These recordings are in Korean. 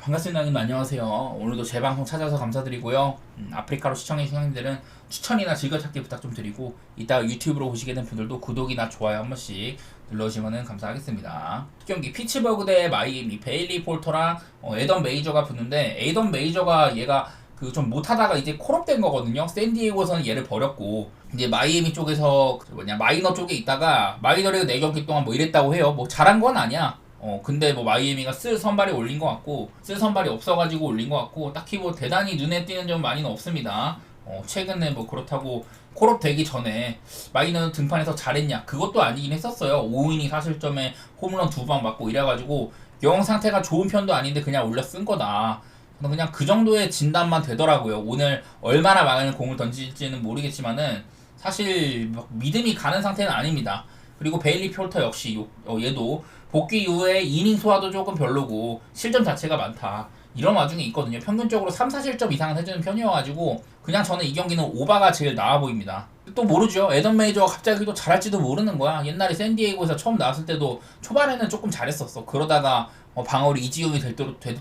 반갑습니다. 형님 안녕하세요. 오늘도 제 방송 찾아서 감사드리고요. 아프리카로 시청해주신 형님들은 추천이나 즐겨찾기 부탁 좀 드리고 이따 유튜브로 보시게 된 분들도 구독이나 좋아요 한 번씩 눌러주시면 감사하겠습니다. 경기 피츠버그 대 마이애미 베일리 폴터랑 에던 메이저가 붙는데 에던 메이저가 얘가 그 좀 못하다가 이제 콜업된 거거든요. 샌디에이고에서는 얘를 버렸고 이제 마이애미 쪽에서 마이너 쪽에 있다가 마이너리그 4경기 동안 뭐 이랬다고 해요. 뭐 잘한 건 아니야. 근데 뭐 마이애미가 쓸 선발이 올린 것 같고 쓸 선발이 없어가지고 올린 것 같고 딱히 뭐 대단히 눈에 띄는 점 많이는 없습니다. 최근에 뭐 그렇다고 콜업 되기 전에 마이너는 등판에서 잘했냐 그것도 아니긴 했었어요. 5이닝 4실점에 홈런 2방 맞고 이래가지고 영 상태가 좋은 편도 아닌데 그냥 올려 쓴 거다. 그냥 그 정도의 진단만 되더라고요. 오늘 얼마나 많은 공을 던질지는 모르겠지만은 사실 막 믿음이 가는 상태는 아닙니다. 그리고 베일리 폴터 역시 얘도 복귀 이후에 이닝 소화도 조금 별로고 실점 자체가 많다. 이런 와중에 있거든요. 평균적으로 3, 4실점 이상은 해주는 편이어가지고 그냥 저는 이 경기는 오바가 제일 나아 보입니다. 또 모르죠. 에던 메이저가 갑자기 또 잘할지도 모르는 거야. 옛날에 샌디에이고에서 처음 나왔을 때도 초반에는 조금 잘했었어. 그러다가 방어를 이지움이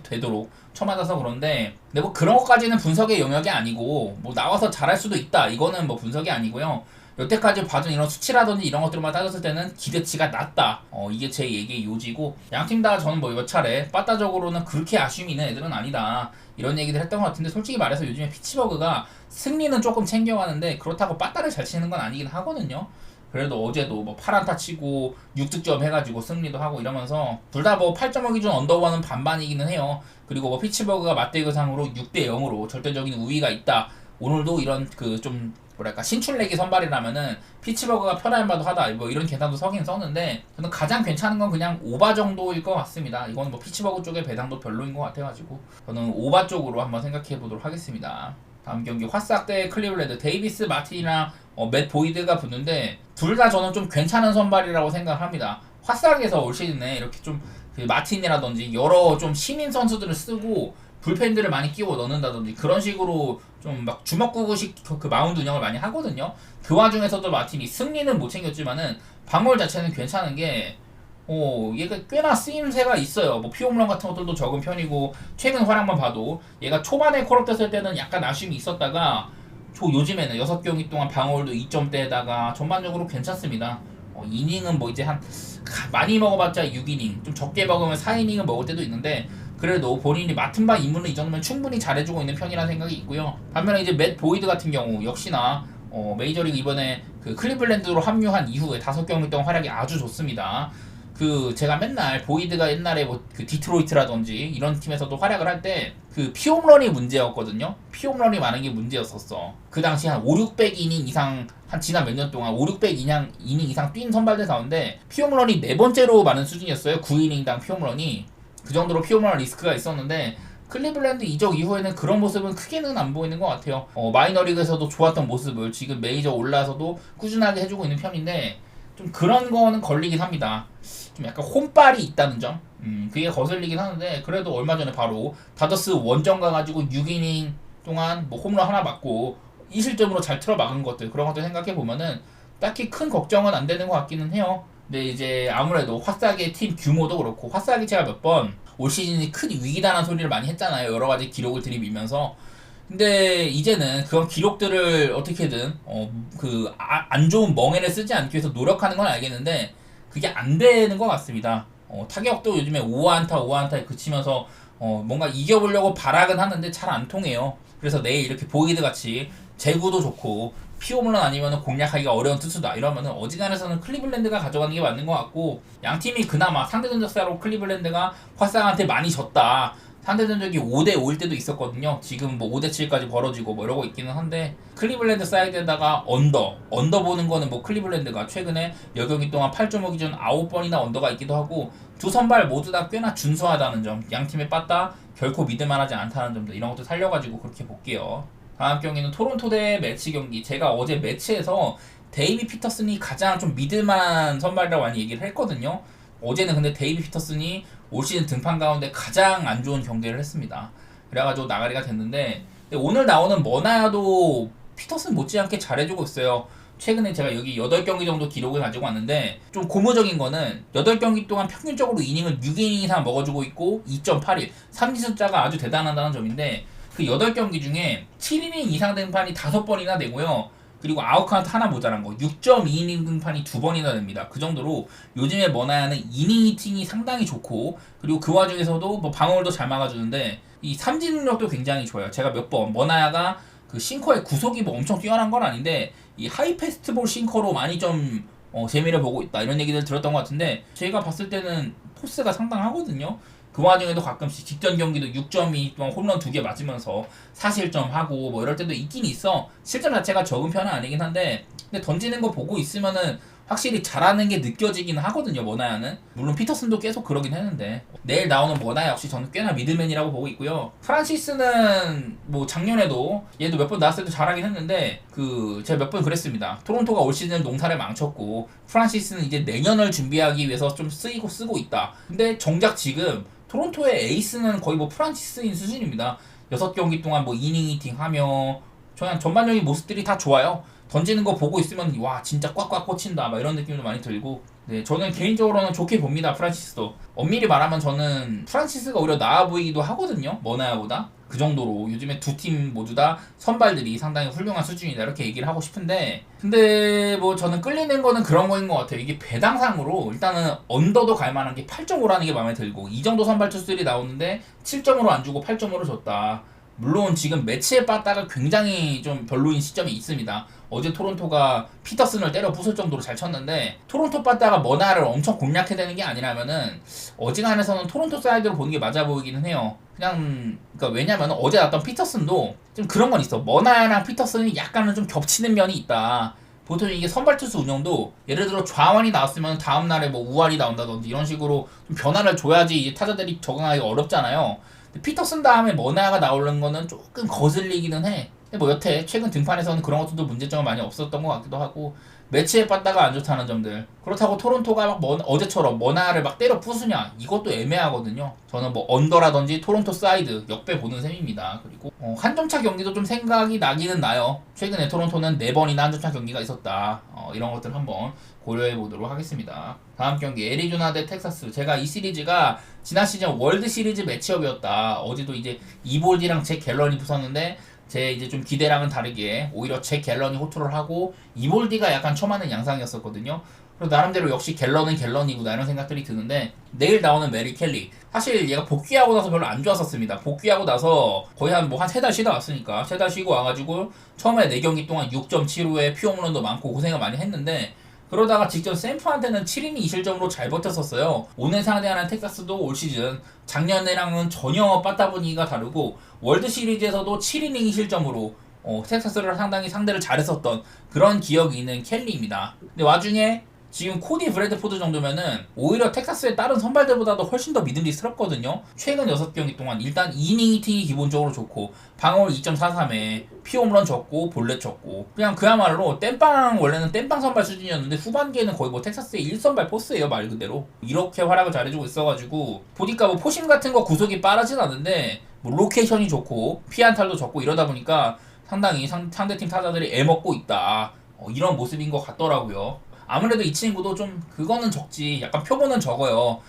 되도록 쳐맞아서 그런데 근데 뭐 그런 것까지는 분석의 영역이 아니고 뭐 나와서 잘할 수도 있다. 이거는 뭐 분석이 아니고요. 여태까지 봐준 이런 수치라든지 이런 것들만 따졌을 때는 기대치가 낮다. 이게 제 얘기의 요지고 양팀 다 저는 뭐 몇 차례 빠따적으로는 그렇게 아쉬움이 있는 애들은 아니다. 이런 얘기들 했던 것 같은데 솔직히 말해서 요즘에 피츠버그가 승리는 조금 챙겨가는데 그렇다고 빠따를 잘 치는 건 아니긴 하거든요. 그래도 어제도 뭐 8안타 치고 6득점 해가지고 승리도 하고 이러면서 둘 다 뭐 8.5 기준 언더원은 반반이기는 해요. 그리고 뭐 피츠버그가 맞대결상으로 6대 0으로 절대적인 우위가 있다. 오늘도 이런 그 좀 뭐랄까 신출내기 선발이라면은 피츠버그가 편할 바도 하다 뭐 이런 계산도 서긴 썼는데 저는 가장 괜찮은 건 그냥 오바 정도일 것 같습니다. 이건 뭐 피츠버그 쪽의 배당도 별로인 것 같아가지고 저는 오바 쪽으로 한번 생각해 보도록 하겠습니다. 다음 경기 화싹 대 클리블랜드 데이비스 마틴이랑 맷 보이드가 붙는데 둘 다 저는 좀 괜찮은 선발이라고 생각합니다. 화싹에서 올 시즌에 이렇게 좀 그 마틴이라든지 여러 좀 신인 선수들을 쓰고 불펜들을 많이 끼워 넣는다든지 그런 식으로 좀 막 주먹구구식 그 마운드 운영을 많이 하거든요. 그 와중에서도 마틴이 승리는 못 챙겼지만은 방울 자체는 괜찮은 게 얘가 꽤나 쓰임새가 있어요. 뭐 피홈런 같은 것들도 적은 편이고 최근 활약만 봐도 얘가 초반에 콜업됐을 때는 약간 아쉬움이 있었다가 요즘에는 6경기 동안 방어율도 2점대에다가 전반적으로 괜찮습니다. 이닝은 뭐 이제 한 많이 먹어봤자 6이닝 좀 적게 먹으면 4이닝을 먹을 때도 있는데 그래도 본인이 맡은 바 임무는 이 정도면 충분히 잘해주고 있는 편이라는 생각이 있고요. 반면에 이제 맷 보이드 같은 경우 역시나 메이저리그 이번에 그 클리블랜드로 합류한 이후에 5경기 동안 활약이 아주 좋습니다. 그 제가 맨날 보이드가 옛날에 뭐 그 디트로이트라든지 이런 팀에서도 활약을 할 때 그 피홈런이 문제였거든요. 피홈런이 많은 게 문제였었어. 그 당시 한 5, 600이닝 이상 한 지난 몇 년 동안 5, 600이닝 이상 뛴 선발들 가운데 피홈런이 네 번째로 많은 수준이었어요. 9이닝당 피홈런이 그 정도로 피홈런 리스크가 있었는데 클리블랜드 이적 이후에는 그런 모습은 크게는 안 보이는 것 같아요. 마이너리그에서도 좋았던 모습을 지금 메이저 올라서도 꾸준하게 해주고 있는 편인데 좀 그런 거는 걸리긴 합니다. 좀 약간 홈빨이 있다는 점 그게 거슬리긴 하는데 그래도 얼마 전에 바로 다저스 원정 가가지고 6이닝 동안 뭐 홈런 하나 맞고 2실점으로 잘 틀어 막은 것들 그런 것들 생각해 보면은 딱히 큰 걱정은 안 되는 것 같기는 해요. 근데 이제 아무래도 화싹의 팀 규모도 그렇고 화싹이 제가 몇 번 올 시즌이 큰 위기다라는 소리를 많이 했잖아요. 여러 가지 기록을 들이밀면서 근데 이제는 그런 기록들을 어떻게든 안 좋은 멍해를 쓰지 않기 위해서 노력하는 건 알겠는데 그게 안 되는 것 같습니다. 타격도 요즘에 5안타에 그치면서 뭔가 이겨보려고 발악은 하는데 잘 안 통해요. 그래서 내일 이렇게 보이드 같이 제구도 좋고 피홈런 아니면 공략하기가 어려운 투수다 이러면은 어지간해서는 클리블랜드가 가져가는 게 맞는 것 같고 양 팀이 그나마 상대 전적사로 클리블랜드가 화상한테 많이 졌다. 상대 전적이 5대5일 때도 있었거든요. 지금 뭐 5대7까지 벌어지고 뭐 이러고 있기는 한데 클리블랜드 사이드에다가 언더 보는 거는 뭐 클리블랜드가 최근에 몇 경기 동안 8.5 기준 9번이나 언더가 있기도 하고 두 선발 모두 다 꽤나 준수하다는 점 양 팀의 빠따 결코 믿을만하지 않다는 점도 이런 것도 살려가지고 그렇게 볼게요. 다음 경기는 토론토 대 매치 경기. 제가 어제 매치에서 데이비 피터슨이 가장 좀 믿을만한 선발이라고 많이 얘기를 했거든요. 어제는 근데 데이비 피터슨이 올 시즌 등판 가운데 가장 안 좋은 경기를 했습니다. 그래가지고 나가리가 됐는데 오늘 나오는 머나야도 피터슨 못지않게 잘해주고 있어요. 최근에 제가 여기 8경기 정도 기록을 가지고 왔는데 좀 고무적인 거는 8경기 동안 평균적으로 이닝을 6이닝 이상 먹어주고 있고 2.81 삼진 숫자가 아주 대단하다는 점인데 그 8경기 중에 7이닝 이상 등판이 5번이나 되고요. 그리고 아웃카운트 하나 모자란 거 6.2이닝 등판이 2번이나 됩니다. 그 정도로 요즘에 머나야는 이닝 히팅이 상당히 좋고 그리고 그 와중에서도 뭐 방어울도 잘 막아주는데 이 삼진 능력도 굉장히 좋아요. 제가 몇 번 머나야가 그 싱커의 구속이 뭐 엄청 뛰어난 건 아닌데 이 하이패스트볼 싱커로 많이 좀 재미를 보고 있다 이런 얘기를 들었던 것 같은데 제가 봤을 때는 포스가 상당하거든요. 그 와중에도 가끔씩 직전 경기도 6점이 동안 홈런 2개 맞으면서 4실점 하고 뭐 이럴 때도 있긴 있어. 실점 자체가 적은 편은 아니긴 한데 근데 던지는 거 보고 있으면은 확실히 잘하는 게 느껴지긴 하거든요. 머나야는 물론 피터슨도 계속 그러긴 했는데 내일 나오는 머나야 역시 저는 꽤나 미들맨이라고 보고 있고요. 프란시스는 뭐 작년에도 얘도 몇 번 나왔을 때도 잘하긴 했는데 그 제가 몇 번 그랬습니다. 토론토가 올 시즌 농사를 망쳤고 프란시스는 이제 내년을 준비하기 위해서 좀 쓰고 있다. 근데 정작 지금 토론토의 에이스는 거의 뭐 프란시스인 수준입니다. 6경기 동안 뭐 이닝 히팅 하며 그냥 전반적인 모습들이 다 좋아요. 던지는 거 보고 있으면 와 진짜 꽉꽉 꽂힌다 막 이런 느낌도 많이 들고 네 저는 개인적으로는 좋게 봅니다. 프란시스도 엄밀히 말하면 저는 프란시스가 오히려 나아 보이기도 하거든요. 머나야보다 그 정도로 요즘에 두 팀 모두 다 선발들이 상당히 훌륭한 수준이다 이렇게 얘기를 하고 싶은데 근데 뭐 저는 끌리는 거는 그런 거인 것 같아요. 이게 배당상으로 일단은 언더도 갈 만한 게 8.5라는 게 마음에 들고 이 정도 선발 투수들이 나오는데 7점으로 안 주고 8점으로 줬다. 물론 지금 매치에 빠따가 굉장히 좀 별로인 시점이 있습니다. 어제 토론토가 피터슨을 때려 부술 정도로 잘 쳤는데 토론토 빠따가 머나를 엄청 공략해야 되는 게 아니라면은 어지간해서는 토론토 사이드로 보는 게 맞아 보이기는 해요. 그냥 그러니까 왜냐면 어제 나왔던 피터슨도 좀 그런 건 있어. 머나랑 피터슨이 약간은 좀 겹치는 면이 있다. 보통 이게 선발 투수 운영도 예를 들어 좌완이 나왔으면 다음 날에 뭐 우완이 나온다든지 이런 식으로 좀 변화를 줘야지 이제 타자들이 적응하기가 어렵잖아요. 피터슨 다음에 머나가 나오는 거는 조금 거슬리기는 해. 근데 뭐 여태 최근 등판에서는 그런 것들도 문제점은 많이 없었던 것 같기도 하고 매치에 빠따가 안 좋다는 점들 그렇다고 토론토가 막 어제처럼 머나를 막 때려 부수냐 이것도 애매하거든요. 저는 뭐 언더라든지 토론토 사이드 역배 보는 셈입니다. 그리고 한점차 경기도 좀 생각이 나기는 나요. 최근에 토론토는 4번이나 한점차 경기가 있었다. 이런 것들 한번 고려해 보도록 하겠습니다. 다음 경기 애리조나 대 텍사스. 제가 이 시리즈가 지난 시즌 월드 시리즈 매치업이었다. 어제도 이제 이볼디랑 잭 갤런이 붙었는데 제 이제 좀 기대랑은 다르게 오히려 잭 갤런이 호투를 하고 이볼디가 약간 처맞는 양상이었었거든요. 그래서 나름대로 역시 갤런은 갤런이구나 이런 생각들이 드는데 내일 나오는 메리 켈리 사실 얘가 복귀하고 나서 별로 안 좋았었습니다. 복귀하고 나서 거의 한 3달 쉬다 왔으니까 3달 쉬고 와가지고 처음에 4경기 동안 6.75에 피홈런도 많고 고생을 많이 했는데 그러다가 직접 샘프한테는 7이닝 2실점으로 잘 버텼었어요. 오늘 상대하는 텍사스도 올 시즌 작년에랑은 전혀 빠따 분위기가 다르고 월드 시리즈에서도 7이닝 2실점으로 텍사스를 상당히 상대를 잘했었던 그런 기억이 있는 켈리입니다. 근데 와중에 지금 코디 브래드포드 정도면은 오히려 텍사스의 다른 선발들보다도 훨씬 더 믿음직스럽거든요. 최근 6경기 동안 일단 이닝 히팅이 기본적으로 좋고 방어율 2.43에 피홈런 졌고 볼넷 졌고 그냥 그야말로 땜빵 원래는 땜빵 선발 수준이었는데 후반기에는 거의 뭐 텍사스의 1선발 포스예요 말 그대로. 이렇게 활약을 잘해주고 있어가지고 보니까 뭐 포심 같은 거 구속이 빠르진 않은데 뭐 로케이션이 좋고 피안탈도 적고 이러다 보니까 상당히 상대팀 타자들이 애먹고 있다. 이런 모습인 것 같더라고요. 아무래도 이 친구도 좀 그거는 적지 약간 표본은 적어요.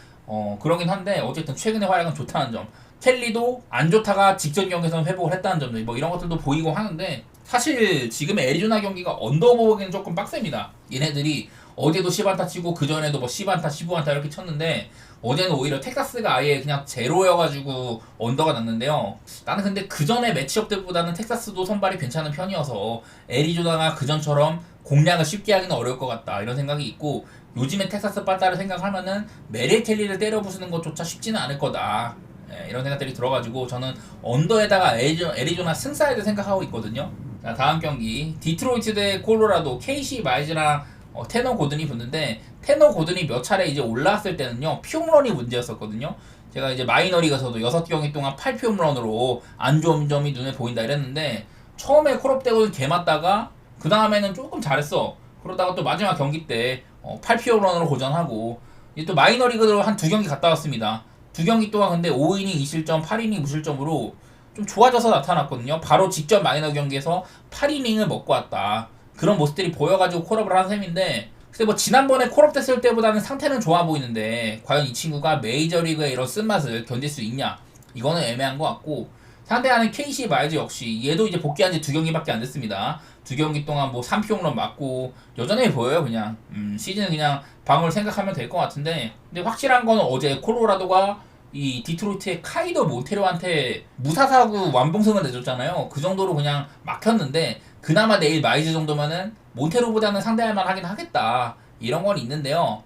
그러긴 한데 어쨌든 최근의 활약은 좋다는 점. 켈리도 안 좋다가 직전 경기에서는 회복을 했다는 점들 뭐 이런 것들도 보이고 하는데 사실 지금의 애리조나 경기가 언더보기는 조금 빡셉니다. 얘네들이 어제도 10안타 치고 그전에도 뭐 10안타 15안타 이렇게 쳤는데 어제는 오히려 텍사스가 아예 그냥 제로여가지고 언더가 났는데요. 나는 근데 그전에 매치업 때보다는 텍사스도 선발이 괜찮은 편이어서 애리조나가 그전처럼 공략을 쉽게 하기는 어려울 것 같다 이런 생각이 있고 요즘에 텍사스 빠따를 생각하면은 메리 켈리를 때려 부수는 것조차 쉽지는 않을 거다. 이런 생각들이 들어가지고 저는 언더에다가 애리조나 승사이드 생각하고 있거든요. 자 다음 경기 디트로이트 대 콜로라도 KC 마이즈랑 테너 고든이 붙는데 테너 고든이 몇 차례 이제 올라왔을 때는요 피홈런이 문제였었거든요. 제가 이제 마이너리그에서도 6경기 동안 8피홈런으로 안 좋은 점이 눈에 보인다 이랬는데 처음에 콜업되고는 개 맞다가 그 다음에는 조금 잘했어. 그러다가 또 마지막 경기 때 8피홈런으로 고전하고 이제 또 마이너리그로 한 2경기 갔다 왔습니다. 2경기 동안 근데 5이닝 2실점 8이닝 무실점으로 좀 좋아져서 나타났거든요. 바로 직전 마이너 경기에서 8이닝을 먹고 왔다. 그런 모습들이 보여가지고 콜업을 한 셈인데, 근데 뭐 지난번에 콜업 됐을 때보다는 상태는 좋아 보이는데 과연 이 친구가 메이저리그의 이런 쓴맛을 견딜 수 있냐, 이거는 애매한 것 같고, 상대하는 KC 마이즈 역시 얘도 이제 복귀한 지 2경기밖에 안 됐습니다. 2경기 동안 뭐 3피 홈런 맞고 여전해 보여요. 그냥 시즌은 그냥 방어를 생각하면 될 것 같은데, 근데 확실한 거는 어제 콜로라도가 이 디트로이트의 카이도 몬테로한테 무사사구 완봉승을 내줬잖아요. 그 정도로 그냥 막혔는데, 그나마 내일 마이즈 정도면은 몬테로보다는 상대할 만하긴 하겠다, 이런 건 있는데요.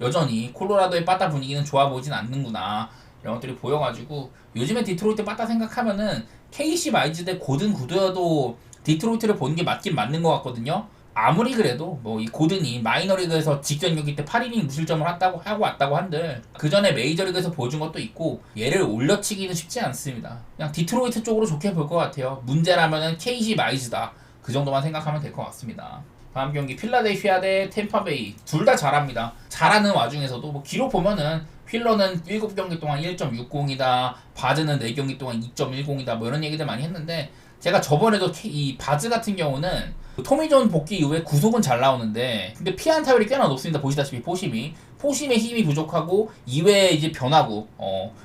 여전히 콜로라도의 빠따 분위기는 좋아 보이진 않는구나, 이런 것들이 보여가지고 요즘에 디트로이트 빠따 생각하면은 KC 마이즈 대 고든 구도여도 디트로이트를 보는 게 맞긴 맞는 것 같거든요. 아무리 그래도 뭐 이 고든이 마이너리그에서 직전 경기 때 8이닝 무실점을 하고 왔다고 한들 그 전에 메이저리그에서 보여준 것도 있고 얘를 올려치기는 쉽지 않습니다. 그냥 디트로이트 쪽으로 좋게 볼 것 같아요. 문제라면은 KC 마이즈다, 그 정도만 생각하면 될 것 같습니다. 다음 경기 필라델피아 대 템파베이, 둘 다 잘합니다. 잘하는 와중에서도 뭐 기록 보면은 휠러는 7경기 동안 1.60이다, 바즈는 4경기 동안 2.10이다, 뭐 이런 얘기들 많이 했는데, 제가 저번에도 이 바즈 같은 경우는 토미존 복귀 이후에 구속은 잘 나오는데 근데 피안 타율이 꽤나 높습니다. 보시다시피 포심의 힘이 부족하고 이외에 이제 변화구,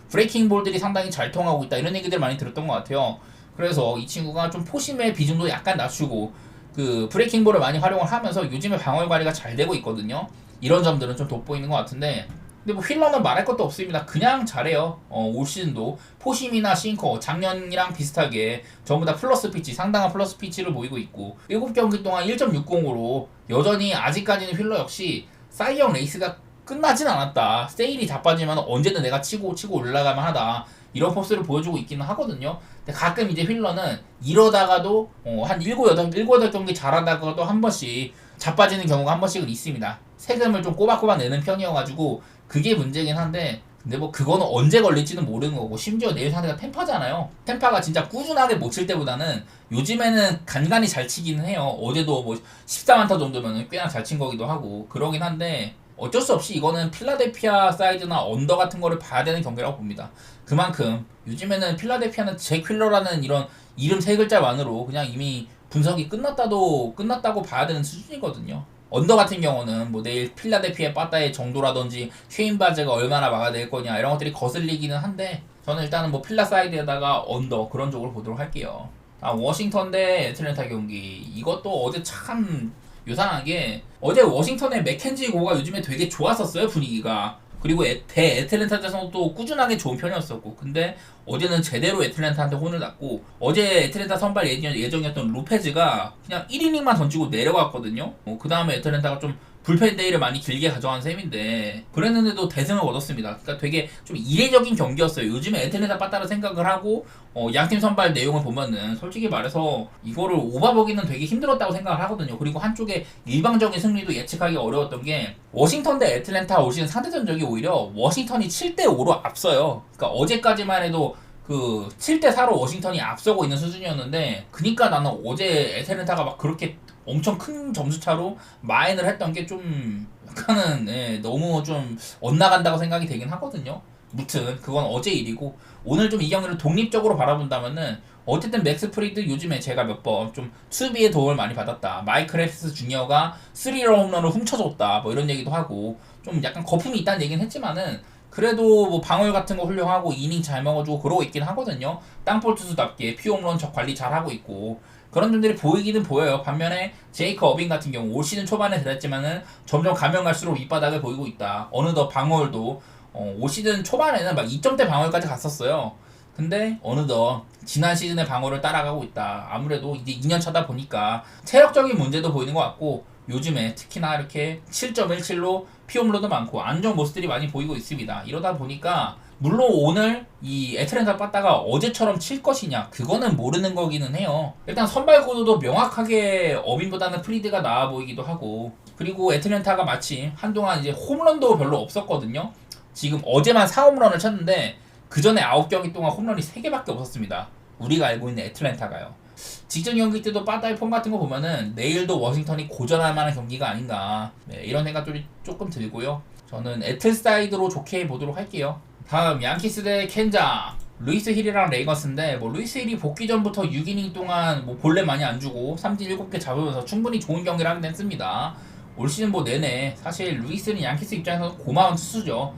브레이킹 볼들이 상당히 잘 통하고 있다, 이런 얘기들 많이 들었던 것 같아요. 그래서 이 친구가 좀 포심의 비중도 약간 낮추고 그 브레이킹 볼을 많이 활용을 하면서 요즘에 방어 관리가 잘 되고 있거든요. 이런 점들은 좀 돋보이는 것 같은데, 근데 뭐 휠러는 말할 것도 없습니다. 그냥 잘해요. 올 시즌도 포심이나 싱커 작년이랑 비슷하게 전부 다 플러스 피치, 상당한 플러스 피치를 보이고 있고, 7경기 동안 1.60으로 여전히 아직까지는 휠러 역시 사이영 레이스가 끝나진 않았다, 세일이 자빠지면 언제든 내가 치고 올라가만 하다, 이런 포스를 보여주고 있기는 하거든요. 근데 가끔 이제 휠러는 이러다가도 한 7, 8경기 잘하다가도 한 번씩 자빠지는 경우가 한 번씩은 있습니다. 세금을 좀 꼬박꼬박 내는 편이어가지고 그게 문제긴 한데, 근데 뭐 그거는 언제 걸릴지는 모르는 거고, 심지어 내일 상대가 템파잖아요. 템파가 진짜 꾸준하게 못 칠 때보다는 요즘에는 간간히 잘 치기는 해요. 어제도 뭐 14만타 정도면 꽤나 잘 친 거기도 하고 그러긴 한데, 어쩔 수 없이 이거는 필라델피아 사이드나 언더 같은 거를 봐야 되는 경기라고 봅니다. 그만큼 요즘에는 필라델피아는 잭 휠러라는 이런 이름 3글자만으로 그냥 이미 분석이 끝났다고 봐야 되는 수준이거든요. 언더 같은 경우는 뭐 내일 필라델피아 빠따의 정도라든지 쉐인 바즈가 얼마나 막아낼 거냐, 이런 것들이 거슬리기는 한데, 저는 일단은 뭐 필라 사이드에다가 언더, 그런 쪽으로 보도록 할게요. 워싱턴 대 애틀랜타 경기, 이것도 어제 참 요상하게 어제 워싱턴의 맥켄지 고가 요즘에 되게 좋았었어요, 분위기가. 그리고 대 애틀랜타에서도 또 꾸준하게 좋은 편이었었고, 근데 어제는 제대로 애틀랜타한테 혼을 났고, 어제 애틀랜타 선발 예정이었던 로페즈가 그냥 1이닝만 던지고 내려갔거든요. 그 다음에 애틀랜타가 좀 불펜 데이를 많이 길게 가져간 셈인데 그랬는데도 대승을 얻었습니다. 그러니까 되게 좀 이례적인 경기였어요. 요즘에 애틀랜타 빠따를 생각을 하고 양팀 선발 내용을 보면은 솔직히 말해서 이거를 오바보기는 되게 힘들었다고 생각을 하거든요. 그리고 한쪽에 일방적인 승리도 예측하기 어려웠던 게, 워싱턴 대 애틀랜타 올 시즌 상대 전적이 오히려 워싱턴이 7대5로 앞서요. 그러니까 어제까지만 해도 그 7대4로 워싱턴이 앞서고 있는 수준이었는데, 그니까 나는 어제 애틀랜타가 막 그렇게 엄청 큰 점수차로 마인을 했던 게 좀 약간은 너무 좀 엇나간다고 생각이 되긴 하거든요. 무튼 그건 어제 일이고, 오늘 좀 이 경기를 독립적으로 바라본다면은 어쨌든 맥스 프리드 요즘에 제가 몇 번 좀 수비에 도움을 많이 받았다, 마이클 헬스 주니어가 3런 홈런을 훔쳐줬다, 뭐 이런 얘기도 하고 좀 약간 거품이 있다는 얘기는 했지만은 그래도 뭐 방울 같은 거 훌륭하고 이닝 잘 먹어주고 그러고 있긴 하거든요. 땅볼 투수답게 피홈런 관리 잘 하고 있고 그런 점들이 보이기는 보여요. 반면에 제이크 어빙 같은 경우 올 시즌 초반에 잘했지만은 점점 가면 갈수록 밑바닥을 보이고 있다. 어느덧 방어율도 올 시즌 초반에는 막 2점대 방어율까지 갔었어요. 근데 어느덧 지난 시즌의 방어를 따라가고 있다. 아무래도 이제 2년 차다 보니까 체력적인 문제도 보이는 것 같고, 요즘에 특히나 이렇게 7.17로 피홈런도 많고 안 좋은 모습들이 많이 보이고 있습니다. 이러다 보니까 물론 오늘 이 애틀랜타 빠따가 어제처럼 칠 것이냐, 그거는 모르는 거기는 해요. 일단 선발 구도도 명확하게 어빈보다는 프리드가 나아 보이기도 하고, 그리고 애틀랜타가 마침 한동안 이제 홈런도 별로 없었거든요. 지금 어제만 4홈런을 쳤는데 그 전에 9경기 동안 홈런이 3개밖에 없었습니다. 우리가 알고 있는 애틀랜타가요. 직전 경기 때도 빠따의 폼 같은 거 보면은 내일도 워싱턴이 고전할 만한 경기가 아닌가, 이런 생각들이 조금 들고요. 저는 애틀 사이드로 좋게 보도록 할게요. 다음 양키스 대 캔자. 루이스 힐이랑 레이건스인데 뭐 루이스 힐이 복귀 전부터 6이닝 동안 뭐 볼넷 많이 안 주고 삼진 7개 잡으면서 충분히 좋은 경기를 하긴 했습니다. 올 시즌 뭐 내내 사실 루이스는 양키스 입장에서 고마운 투수죠.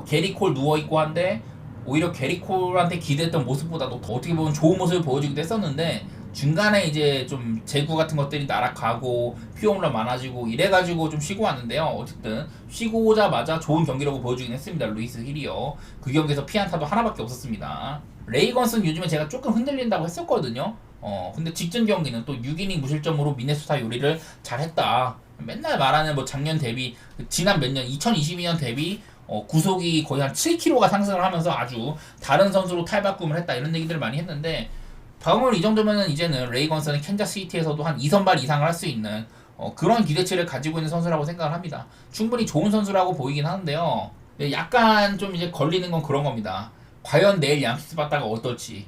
게리 콜 누워있고 한데 오히려 게리 콜한테 기대했던 모습보다도 더 어떻게 보면 좋은 모습을 보여주기도 했었는데 중간에 이제 좀 제구 같은 것들이 날아가고 피홈런 많아지고 이래가지고 좀 쉬고 왔는데요. 어쨌든 쉬고 오자마자 좋은 경기라고 보여주긴 했습니다. 루이스 힐이요. 그 경기에서 피안타도 하나밖에 없었습니다. 레이건스는 요즘에 제가 조금 흔들린다고 했었거든요. 근데 직전 경기는 또 6이닝 무실점으로 미네소타 요리를 잘했다. 맨날 말하는 뭐 작년 대비 지난 몇 년 2022년 대비 구속이 거의 한 7kg가 상승을 하면서 아주 다른 선수로 탈바꿈을 했다 이런 얘기들을 많이 했는데 방울 이 정도면은 이제는 레이건스는 캔자스시티에서도 한 2선발 이상을 할 수 있는 그런 기대치를 가지고 있는 선수라고 생각을 합니다. 충분히 좋은 선수라고 보이긴 하는데요. 약간 좀 이제 걸리는 건 그런 겁니다. 과연 내일 양키스 받다가 어떨지.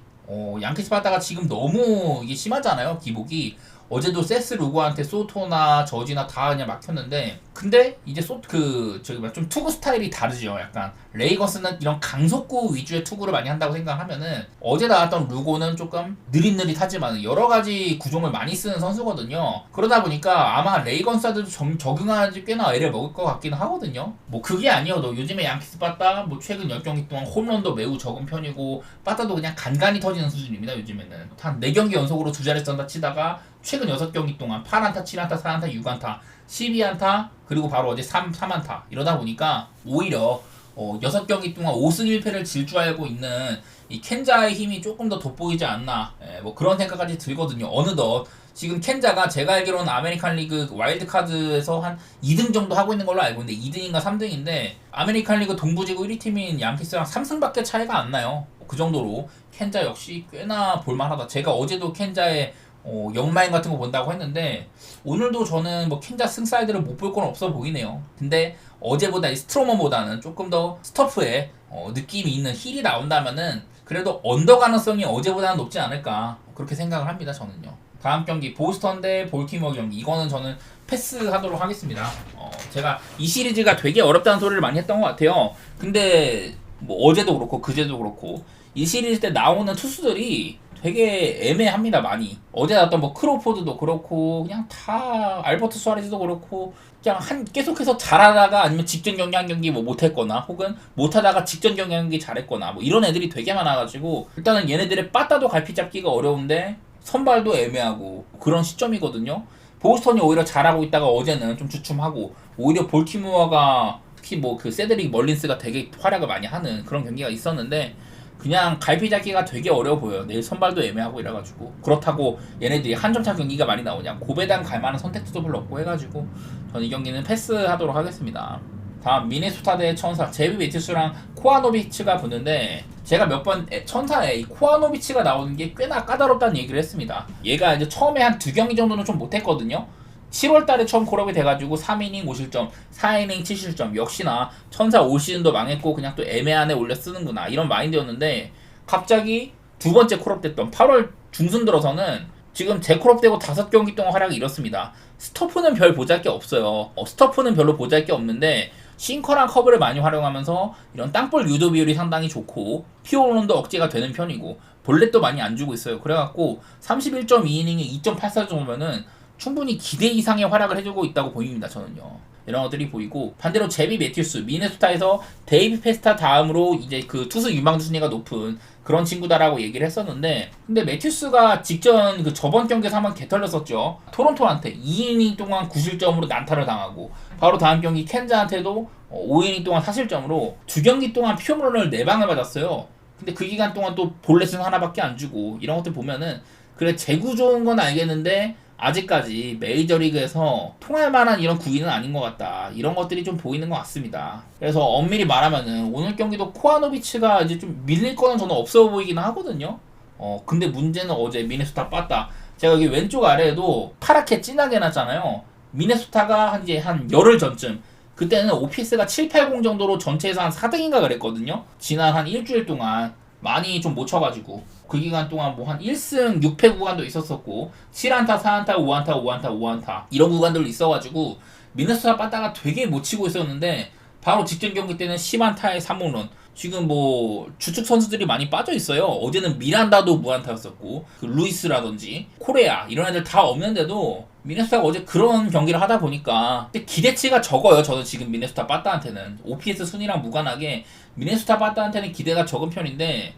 양키스 받다가 지금 너무 이게 심하잖아요. 기복이. 어제도 세스 루고한테 소토나 저지나 다 그냥 막혔는데 근데 이제 좀 투구 스타일이 다르죠. 약간 레이건스는 이런 강속구 위주의 투구를 많이 한다고 생각하면은 어제 나왔던 루고는 조금 느릿느릿하지만 여러 가지 구종을 많이 쓰는 선수거든요. 그러다 보니까 아마 레이건스한테도 적응하는지 꽤나 애를 먹을 것 같기는 하거든요. 뭐 그게 아니어도 요즘에 양키스 빠따 뭐 최근 10경기 동안 홈런도 매우 적은 편이고 빠따도 그냥 간간히 터지는 수준입니다. 요즘에는 한 4경기 연속으로 두 자릿수 안타 치다가 최근 6경기 동안 8안타, 7안타, 4안타, 6안타, 12안타, 그리고 바로 어제 3안타. 이러다 보니까 오히려 6경기 동안 5승 1패를 질 줄 알고 있는 이 켄자의 힘이 조금 더 돋보이지 않나. 뭐 그런 생각까지 들거든요. 어느덧 지금 켄자가 제가 알기로는 아메리칸 리그 와일드카드에서 한 2등 정도 하고 있는 걸로 알고 있는데 2등인가 3등인데 아메리칸 리그 동부지구 1위팀인 양키스랑 3승밖에 차이가 안 나요. 그 정도로 켄자 역시 꽤나 볼만하다. 제가 어제도 켄자의 역마인 같은 거 본다고 했는데 오늘도 저는 뭐 켄자 승사이드를 못 볼 건 없어 보이네요. 근데 어제보다 이 스트로머보다는 조금 더 스터프에 느낌이 있는 힐이 나온다면은 그래도 언더 가능성이 어제보다는 높지 않을까 그렇게 생각을 합니다. 저는요. 다음 경기 보스턴 대 볼티모어 경기 이거는 저는 패스하도록 하겠습니다. 제가 이 시리즈가 되게 어렵다는 소리를 많이 했던 것 같아요. 근데 뭐 어제도 그렇고 그제도 그렇고 이 시리즈 때 나오는 투수들이 되게 애매합니다. 많이 어제 나왔던 뭐 크로포드도 그렇고 그냥 다 알버트 수아레즈도 그렇고 그냥 계속해서 잘하다가 아니면 직전 경기 한 경기 뭐 못했거나 혹은 못하다가 직전 경기 한 경기 잘했거나 뭐 이런 애들이 되게 많아가지고 일단은 얘네들의 빠따도 갈피 잡기가 어려운데 선발도 애매하고 그런 시점이거든요. 보스턴이 오히려 잘하고 있다가 어제는 좀 주춤하고 오히려 볼티모어가 특히 뭐 그 세드릭 멀린스가 되게 활약을 많이 하는 그런 경기가 있었는데 그냥 갈피 잡기가 되게 어려워 보여요. 내일 선발도 애매하고 이래가지고 그렇다고 얘네들이 한 점차 경기가 많이 나오냐 고배당 갈만한 선택지도 별로 없고 해가지고 저는 이 경기는 패스하도록 하겠습니다. 다음 미네소타 대 천사 제비 메티스랑 코아노비치가 붙는데 제가 몇 번 천사에 이 코아노비치가 나오는 게 꽤나 까다롭다는 얘기를 했습니다. 얘가 이제 처음에 한 2경기 정도는 좀 못했거든요. 7월달에 처음 콜업이 돼가지고 3이닝 5실점, 4이닝 7실점 역시나 천사 올 시즌도 망했고 그냥 또 애매한 애 올려 쓰는구나 이런 마인드였는데 갑자기 두 번째 콜업됐던 8월 중순 들어서는 지금 재콜업되고 5경기 동안 활약이 이렇습니다. 스토프는 별 보잘게 없어요. 스토프는 별로 보잘게 없는데 싱커랑 커브를 많이 활용하면서 이런 땅볼 유도 비율이 상당히 좋고 피오론도 억제가 되는 편이고 볼넷도 많이 안 주고 있어요. 그래갖고 31.2이닝에 2.84 정도면은 충분히 기대 이상의 활약을 해주고 있다고 보입니다. 저는요. 이런 것들이 보이고 반대로 제비 매튜스 미네소타에서 데이비 페스타 다음으로 이제 그 투수 유망주 순위가 높은 그런 친구다라고 얘기를 했었는데 근데 매튜스가 직전 그 저번 경기에서 한번 개털렸었죠. 토론토한테 2이닝 동안 9실점으로 난타를 당하고 바로 다음 경기 켄자한테도 5이닝 동안 4실점으로 2경기 동안 피홈런을 4방을 맞았어요. 근데 그 기간 동안 또 볼넷은 하나밖에 안 주고 이런 것들 보면은 그래 제구 좋은 건 알겠는데 아직까지 메이저리그에서 통할 만한 이런 구위는 아닌 것 같다. 이런 것들이 좀 보이는 것 같습니다. 그래서 엄밀히 말하면은 오늘 경기도 코아노비치가 이제 좀 밀릴 거는 저는 없어 보이긴 하거든요. 근데 문제는 어제 미네소타 빠따. 제가 여기 왼쪽 아래에도 파랗게 진하게 해놨잖아요. 미네소타가 이제 한 열흘 전쯤 그때는 OPS가 780 정도로 전체에서 한 4등인가 그랬거든요. 지난 한 일주일 동안 많이 좀 못 쳐가지고 그 기간 동안 뭐 한 1승 6패 구간도 있었었고 7안타, 4안타, 5안타, 5안타, 5안타 이런 구간들도 있어가지고 미네소타 빠따가 되게 못 치고 있었는데 바로 직전 경기 때는 10안타에 3홈런 지금 뭐 주축 선수들이 많이 빠져 있어요. 어제는 미란다도 무안타였었고 그 루이스라든지 코레아 이런 애들 다 없는데도 미네소타가 어제 그런 경기를 하다 보니까 근데 기대치가 적어요. 저는 지금 미네소타 빠따한테는 OPS 순위랑 무관하게 미네소타 빠따한테는 기대가 적은 편인데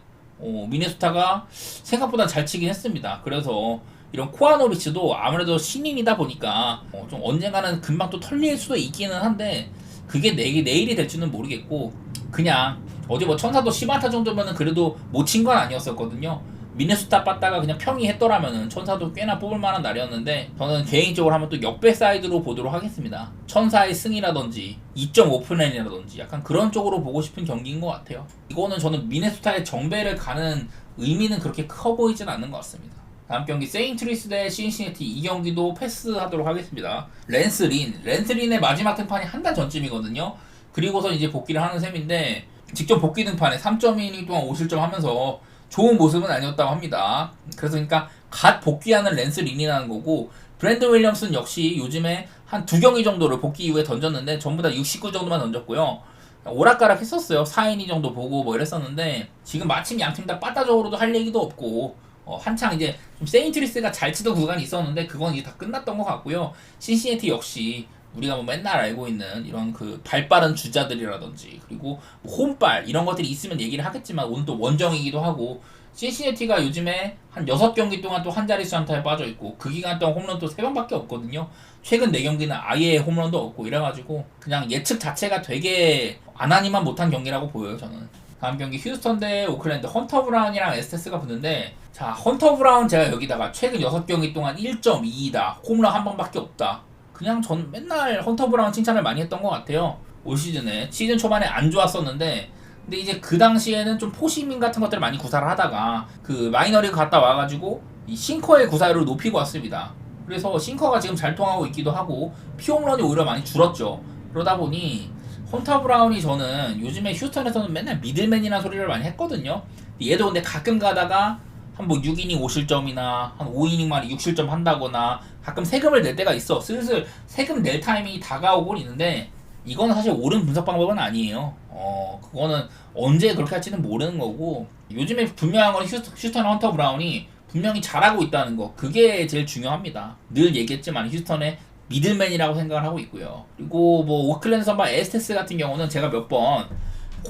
미네소타가 생각보다 잘 치긴 했습니다. 그래서 이런 코아노비치도 아무래도 신인이다 보니까 좀 언젠가는 금방 또 털릴 수도 있기는 한데 그게 내일이 될지는 모르겠고 그냥 어제 뭐 천사도 10안타 정도면은 그래도 못 친 건 아니었었거든요. 미네소타 빠따가 그냥 평이 했더라면은 천사도 꽤나 뽑을 만한 날이었는데 저는 개인적으로 한번 또 역배 사이드로 보도록 하겠습니다. 천사의 승이라든지 2.5플랜이라든지 약간 그런 쪽으로 보고 싶은 경기인 것 같아요. 이거는 저는 미네소타의 정배를 가는 의미는 그렇게 커 보이진 않는 것 같습니다. 다음 경기 세인트루이스 대 신시내티 이 경기도 패스하도록 하겠습니다. 랜스린의 마지막 등판이 한 달 전쯤이거든요. 그리고서 이제 복귀를 하는 셈인데 직접 복귀 등판에 3.2이닝 동안 5실점 하면서 좋은 모습은 아니었다고 합니다. 그래서 그러니까 갓 복귀하는 랜스린이라는 거고 브랜든 윌리엄슨 역시 요즘에 한 2경기 정도를 복귀 이후에 던졌는데 전부 다 69 정도만 던졌고요. 오락가락 했었어요. 4이닝 정도 보고 뭐 이랬었는데 지금 마침 양팀 다 빠따적으로도 할 얘기도 없고 한창 이제 좀 세인트루이스가 잘 치던 구간이 있었는데 그건 이제 다 끝났던 것 같고요. 신시내티 역시 우리가 뭐 맨날 알고 있는 이런 그 발빠른 주자들이라든지 그리고 뭐 홈발 이런 것들이 있으면 얘기를 하겠지만 오늘 또 원정이기도 하고 신시내티가 요즘에 한 6경기 동안 또 한 자릿수 안타에 빠져있고 그 기간 동안 홈런 또 3번밖에 없거든요. 최근 4경기는 아예 홈런도 없고 이래가지고 그냥 예측 자체가 되게 안하니만 못한 경기라고 보여요 저는. 다음 경기 휴스턴 대 오클랜드 헌터 브라운이랑 에스테스가 붙는데 자 헌터 브라운 제가 여기다가 최근 6경기 동안 1.2이다 홈런 한 방밖에 없다 그냥 전 맨날 헌터 브라운 칭찬을 많이 했던 것 같아요. 올 시즌에 시즌 초반에 안 좋았었는데 근데 이제 그 당시에는 좀 포시민 같은 것들을 많이 구사를 하다가 그 마이너리그 갔다 와가지고 이 싱커의 구사율을 높이고 왔습니다. 그래서 싱커가 지금 잘 통하고 있기도 하고 피홈런이 오히려 많이 줄었죠. 그러다 보니 헌터 브라운이 저는 요즘에 휴스턴에서는 맨날 미들맨이라는 소리를 많이 했거든요. 얘도 근데 가끔 가다가 한 뭐 6이닝 5실점이나 한 5이닝 만에 6실점 한다거나 가끔 세금을 낼 때가 있어. 슬슬 세금 낼 타임이 다가오곤 있는데 이거는 사실 옳은 분석 방법은 아니에요. 그거는 언제 그렇게 할지는 모르는 거고 요즘에 분명한 건 휴스턴 헌터 브라운이 분명히 잘하고 있다는 거 그게 제일 중요합니다. 늘 얘기했지만 휴스턴의 미들맨이라고 생각을 하고 있고요. 그리고 뭐 오클랜드 선발 에스테스 같은 경우는 제가 몇 번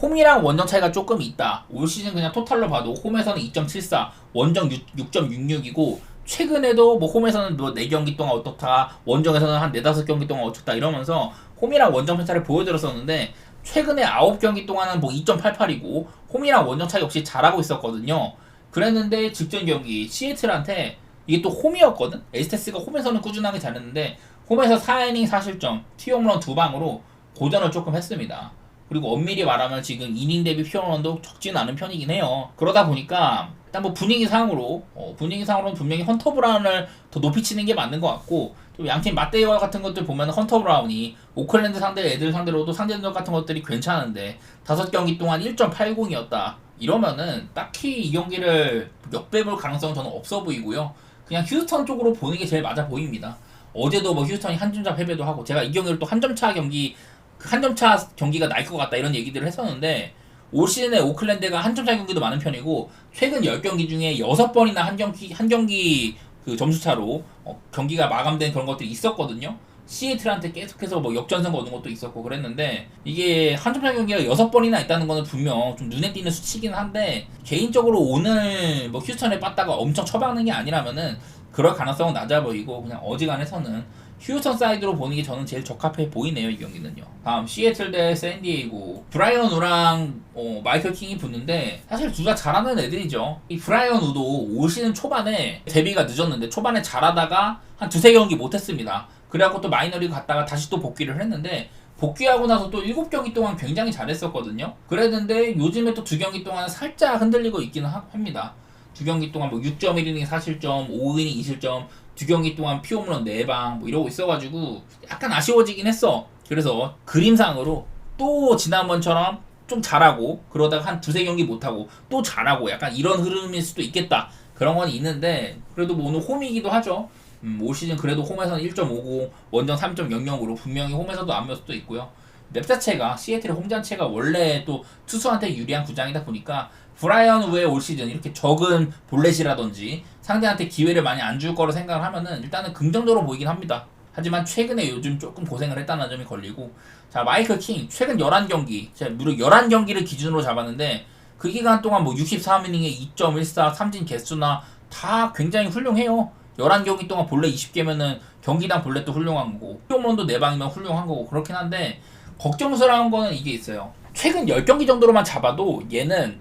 홈이랑 원정 차이가 조금 있다. 올 시즌 그냥 토탈로 봐도 홈에서는 2.74, 원정 6.66이고 최근에도 뭐 홈에서는 뭐 4경기 동안 어떻다, 원정에서는 한 4, 5경기 동안 어떻다 이러면서 홈이랑 원정 편차를 보여드렸었는데 최근에 9경기 동안은 뭐 2.88이고 홈이랑 원정 차이 역시 잘하고 있었거든요. 그랬는데 직전 경기 시애틀한테 이게 또 홈이었거든? 에스테스가 홈에서는 꾸준하게 잘했는데 홈에서 4이닝 4실점, 티홈런 2방으로 고전을 조금 했습니다. 그리고 엄밀히 말하면 지금 이닝 대비 피홈런도 적지는 않은 편이긴 해요. 그러다 보니까 일단 뭐 분위기상으로는 분명히 헌터 브라운을 더 높이 치는 게 맞는 것 같고 또 양팀 맞대결 같은 것들 보면 헌터 브라운이 오클랜드 상대 애들 상대로도 상대전적 같은 것들이 괜찮은데 5경기 동안 1.80이었다. 이러면은 딱히 이 경기를 역배볼 가능성은 저는 없어 보이고요. 그냥 휴스턴 쪽으로 보는 게 제일 맞아 보입니다. 어제도 뭐 휴스턴이 한 점차 패배도 하고 제가 이 경기를 또 한 점차 경기 한 점차 경기가 날 것 같다 이런 얘기들을 했었는데 올 시즌에 오클랜드가 한 점차 경기도 많은 편이고 최근 10경기 중에 6번이나 한 경기 그 점수차로 경기가 마감된 그런 것들이 있었거든요. 시애틀한테 계속해서 뭐 역전승 거둔 것도 있었고 그랬는데 이게 한 점차 경기가 6번이나 있다는 거는 분명 좀 눈에 띄는 수치긴 한데 개인적으로 오늘 뭐 휴스턴에 빠따가 엄청 처박는 게 아니라면은 그럴 가능성은 낮아 보이고 그냥 어지간해서는 휴스턴 사이드로 보는 게 저는 제일 적합해 보이네요 이 경기는요. 다음 시애틀 대 샌디에이고 브라이언 우랑 마이클 킹이 붙는데 사실 둘 다 잘하는 애들이죠. 이 브라이언 우도 올 시즌 초반에 데뷔가 늦었는데 초반에 잘하다가 한 2-3경기 못했습니다. 그래갖고 또 마이너리그 갔다가 다시 또 복귀를 했는데 복귀하고 나서 또 7경기 동안 굉장히 잘했었거든요. 그랬는데 요즘에 또 2경기 동안 살짝 흔들리고 있기는 합니다. 2경기 동안 뭐 6.1이닝 4실점, 5이닝 2실점, 2경기 동안 피홈런 4방 뭐 이러고 있어가지고 약간 아쉬워지긴 했어. 그래서 그림상으로 또 지난번처럼 좀 잘하고 그러다가 한 2-3경기 못하고 또 잘하고 약간 이런 흐름일 수도 있겠다. 그런 건 있는데 그래도 뭐 오늘 홈이기도 하죠. 올 시즌 그래도 홈에서는 1.50, 원정 3.00으로 분명히 홈에서도 안 몇 수도 있고요. 맵 자체가 시애틀의 홈 자체가 원래 또 투수한테 유리한 구장이다 보니까 브라이언 우의 올 시즌 이렇게 적은 볼넷이라든지 상대한테 기회를 많이 안 줄 거로 생각을 하면은 일단은 긍정적으로 보이긴 합니다. 하지만 최근에 요즘 조금 고생을 했다는 점이 걸리고, 자 마이클 킹 최근 11경기, 제가 무려 11경기를 기준으로 잡았는데 그 기간 동안 뭐 63이닝에 2.14 삼진 개수나 다 굉장히 훌륭해요. 11경기 동안 볼넷 20개면은 경기당 볼넷도 훌륭한 거고 홈런도 4방이면 훌륭한 거고 그렇긴 한데, 걱정스러운 거는 이게 있어요. 최근 10경기 정도로만 잡아도 얘는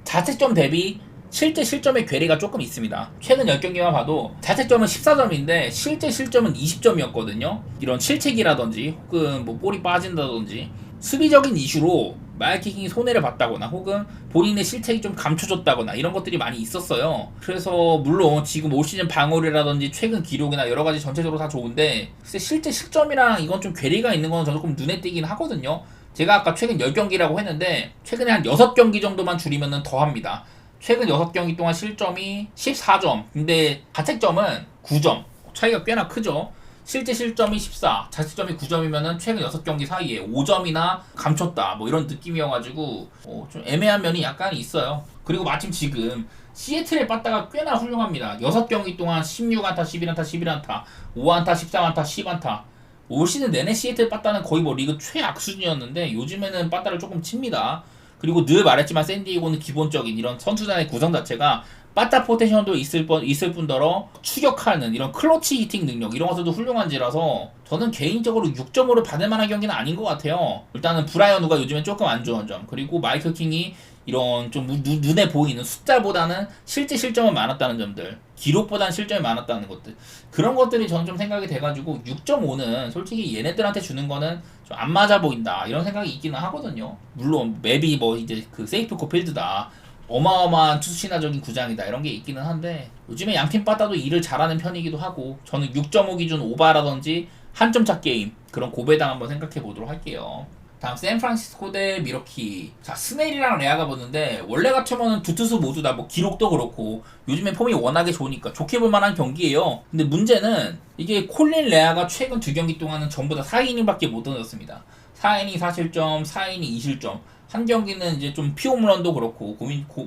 자책점 대비 실제 실점의 괴리가 조금 있습니다. 최근 10경기만 봐도 자책점은 14점인데 실제 실점은 20점이었거든요. 이런 실책이라든지 혹은 뭐 볼이 빠진다든지 수비적인 이슈로 마이킹이 손해를 봤다거나 혹은 본인의 실책이 좀 감춰졌다거나 이런 것들이 많이 있었어요. 그래서 물론 지금 올 시즌 방어율이라든지 최근 기록이나 여러 가지 전체적으로 다 좋은데 실제 실점이랑 이건 좀 괴리가 있는 건 저도 조금 눈에 띄긴 하거든요. 제가 아까 최근 10경기라고 했는데 최근에 한 6경기 정도만 줄이면 더 합니다. 최근 6경기 동안 실점이 14점, 근데 자책점은 9점. 차이가 꽤나 크죠. 실제 실점이 14, 자책점이 9점이면은 최근 6경기 사이에 5점이나 감췄다. 뭐 이런 느낌이어가지고 좀 애매한 면이 약간 있어요. 그리고 마침 지금 시애틀의 빠따가 꽤나 훌륭합니다. 6경기 동안 16안타, 11안타, 11안타, 5안타, 13안타, 10안타. 올 시즌 내내 시애틀 빠따는 거의 뭐 리그 최악 수준이었는데 요즘에는 빠따를 조금 칩니다. 그리고 늘 말했지만 샌디에고는 기본적인 이런 선수단의 구성 자체가 빠따 포텐셜도 있을 뿐더러 추격하는 이런 클러치 히팅 능력 이런 것들도 훌륭한지라서 저는 개인적으로 6.5를 받을 만한 경기는 아닌 것 같아요. 일단은 브라이언 우가 요즘에 조금 안 좋은 점, 그리고 마이클 킹이 이런 좀 눈에 보이는 숫자보다는 실제 실점은 많았다는 점들, 기록보다는 실점이 많았다는 것들, 그런 것들이 저는 좀 생각이 돼가지고 6.5는 솔직히 얘네들한테 주는 거는 좀 안 맞아 보인다 이런 생각이 있기는 하거든요. 물론 맵이 뭐 이제 그 세이프코 필드다, 어마어마한 투수 신화적인 구장이다 이런 게 있기는 한데 요즘에 양팀 빠따도 일을 잘하는 편이기도 하고, 저는 6.5 기준 오바라든지 한 점차 게임 그런 고배당 한번 생각해 보도록 할게요. 다음 샌프란시스코 대 미러키. 자 스넬이랑 레아가 붙는데 원래 같으면은 두 투수 모두 다 뭐 기록도 그렇고 요즘에 폼이 워낙에 좋으니까 좋게 볼 만한 경기예요. 근데 문제는 이게 콜린 레아가 최근 2경기 동안은 전부 다 4이닝밖에 못 던졌습니다. 4이닝 4실점, 4이닝 2실점. 한 경기는 이제 좀 피홈런도 그렇고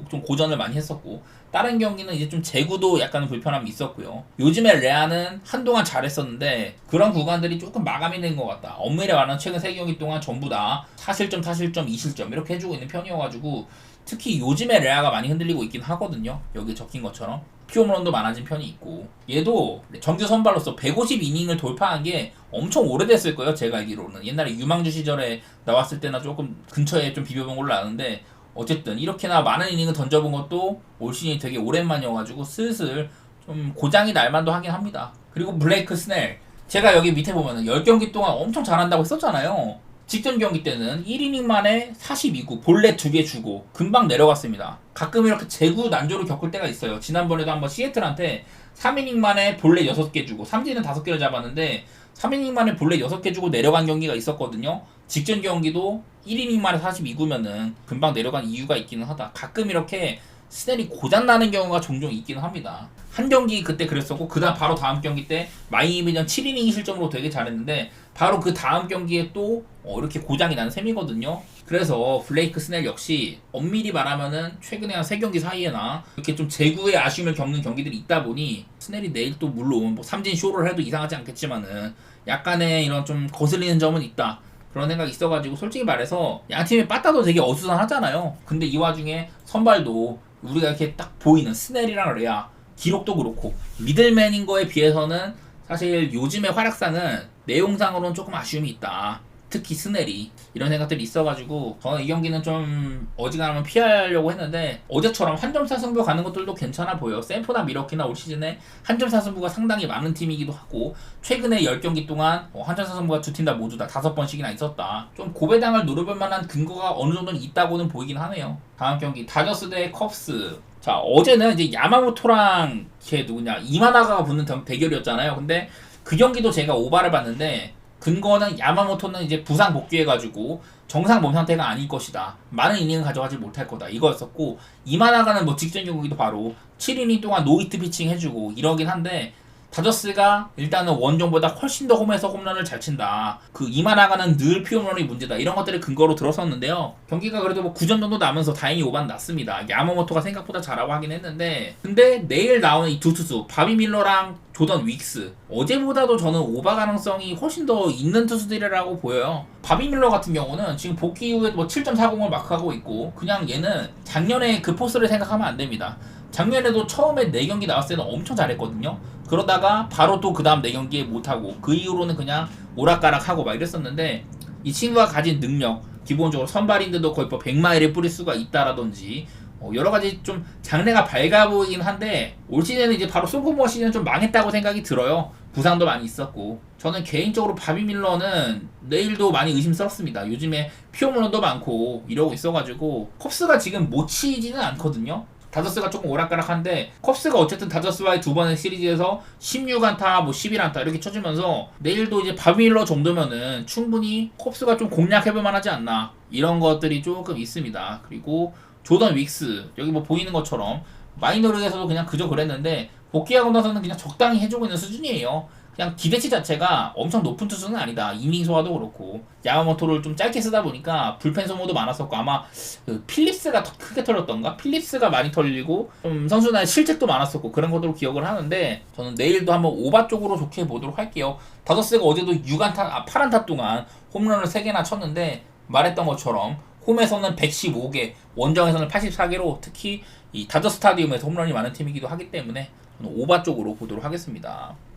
좀 고전을 많이 했었고, 다른 경기는 이제 좀 제구도 약간 불편함이 있었고요. 요즘에 레아는 한동안 잘했었는데 그런 구간들이 조금 마감이 된 것 같다. 엄밀히 말하면 최근 3경기 동안 전부 다 4실점, 4실점, 2실점 이렇게 해주고 있는 편이어가지고 특히 요즘에 레아가 많이 흔들리고 있긴 하거든요. 여기 적힌 것처럼 피홈런도 많아진 편이 있고, 얘도 정규 선발로서 150이닝을 돌파한 게 엄청 오래됐을 거예요. 제가 알기로는 옛날에 유망주 시절에 나왔을 때나 조금 근처에 좀 비벼본 걸로 아는데, 어쨌든 이렇게나 많은 이닝을 던져본 것도 올 시즌이 되게 오랜만이어가지고 슬슬 좀 고장이 날만도 하긴 합니다. 그리고 블레이크 스넬, 제가 여기 밑에 보면은 10경기 동안 엄청 잘한다고 했었잖아요. 직전 경기 때는 1이닝 만에 42구, 볼넷 2개 주고 금방 내려갔습니다. 가끔 이렇게 제구 난조를 겪을 때가 있어요. 지난번에도 한번 시애틀한테 3이닝 만에 볼넷 6개 주고 삼진은 5개를 잡았는데 3이닝 만에 볼넷 6개 주고 내려간 경기가 있었거든요. 직전 경기도 1이닝 만에 42구면은 금방 내려간 이유가 있기는 하다. 가끔 이렇게 스넬이 고장나는 경우가 종종 있기는 합니다. 한 경기 그때 그랬었고, 그다음 바로 다음 경기 때 마이애미전 7이닝 실점으로 되게 잘했는데 바로 그 다음 경기에 또 이렇게 고장이 나는 셈이거든요. 그래서 블레이크 스넬 역시 엄밀히 말하면은 최근에 한 3경기 사이에나 이렇게 좀 제구의 아쉬움을 겪는 경기들이 있다 보니 스넬이 내일 또 물론 뭐 삼진 쇼를 해도 이상하지 않겠지만은 약간의 이런 좀 거슬리는 점은 있다. 그런 생각이 있어가지고 솔직히 말해서 양팀의 빠따도 되게 어수선하잖아요. 근데 이 와중에 선발도 우리가 이렇게 딱 보이는 스넬이랑 레아 기록도 그렇고 미들맨인 거에 비해서는 사실 요즘의 활약상은 내용상으로는 조금 아쉬움이 있다. 특히 스넬이 이런 생각들이 있어가지고 저는 이 경기는 좀 어지간하면 피하려고 했는데 어제처럼 한 점차 승부 가는 것들도 괜찮아 보여. 샌프나 미러키나 올 시즌에 한 점차 승부가 상당히 많은 팀이기도 하고 최근에 10경기 동안 한 점차 승부가 두 팀 다 모두 다 5번씩이나 있었다. 좀 고배당을 노려볼 만한 근거가 어느 정도는 있다고는 보이긴 하네요. 다음 경기 다저스 대 컵스. 자 어제는 이제 야마모토랑 걔 누구냐 이마나가가 붙는 대결이었잖아요. 근데 그 경기도 제가 오바를 봤는데 근거는 야마모토는 이제 부상 복귀해가지고 정상 몸 상태가 아닐 것이다. 많은 이닝을 가져가지 못할 거다. 이거였었고, 이마나가는 뭐 직전 경기도 바로 7이닝 동안 노히트 피칭 해주고 이러긴 한데 다저스가 일단은 원종보다 훨씬 더 홈에서 홈런을 잘 친다. 그 이만화가는 늘 피홈런이 문제다. 이런 것들을 근거로 들었었는데요. 경기가 그래도 뭐 9점 정도 나면서 다행히 5반 났습니다. 야마모토가 생각보다 잘하고 하긴 했는데, 근데 내일 나오는 이 두 투수 바비 밀러랑 조던 윅스, 어제보다도 저는 오바 가능성이 훨씬 더 있는 투수들이라고 보여요. 바비 밀러 같은 경우는 지금 복귀 이후에 뭐 7.40을 마크하고 있고, 그냥 얘는 작년에 그 포스를 생각하면 안 됩니다. 작년에도 처음에 4경기 나왔을 때는 엄청 잘했거든요. 그러다가 바로 또 그 다음 4경기에 못하고, 그 이후로는 그냥 오락가락하고 막 이랬었는데, 이 친구가 가진 능력, 기본적으로 선발인데도 거의 뭐 100마일을 뿌릴 수가 있다라든지, 여러가지 좀 장래가 밝아 보이긴 한데, 올 시즌은 이제 바로 소포머 시즌은 좀 망했다고 생각이 들어요. 부상도 많이 있었고. 저는 개인적으로 바비 밀러는 내일도 많이 의심스럽습니다. 요즘에 피홈런도 많고 이러고 있어가지고 컵스가 지금 못 치지는 않거든요. 다저스가 조금 오락가락한데, 컵스가 어쨌든 다저스와의 두 번의 시리즈에서 16안타, 뭐 11안타 이렇게 쳐주면서 내일도 이제 바비 밀러 정도면은 충분히 컵스가 좀 공략해볼 만하지 않나, 이런 것들이 조금 있습니다. 그리고 조던 윅스, 여기 뭐 보이는 것처럼 마이너리그에서도 그냥 그저 그랬는데 복귀하고 나서는 그냥 적당히 해주고 있는 수준이에요. 그냥 기대치 자체가 엄청 높은 투수는 아니다. 이닝 소화도 그렇고, 야마모토를 좀 짧게 쓰다 보니까 불펜 소모도 많았었고, 아마 그 필립스가 더 크게 털렸던가? 필립스가 많이 털리고 좀 선수나의 실책도 많았었고, 그런 것으로 기억을 하는데, 저는 내일도 한번 오바 쪽으로 좋게 보도록 할게요. 다저스가 어제도 6안타, 8안타 동안 홈런을 3개나 쳤는데, 말했던 것처럼 홈에서는 115개, 원정에서는 84개로 특히 이 다저 스타디움에서 홈런이 많은 팀이기도 하기 때문에 저는 오바 쪽으로 보도록 하겠습니다.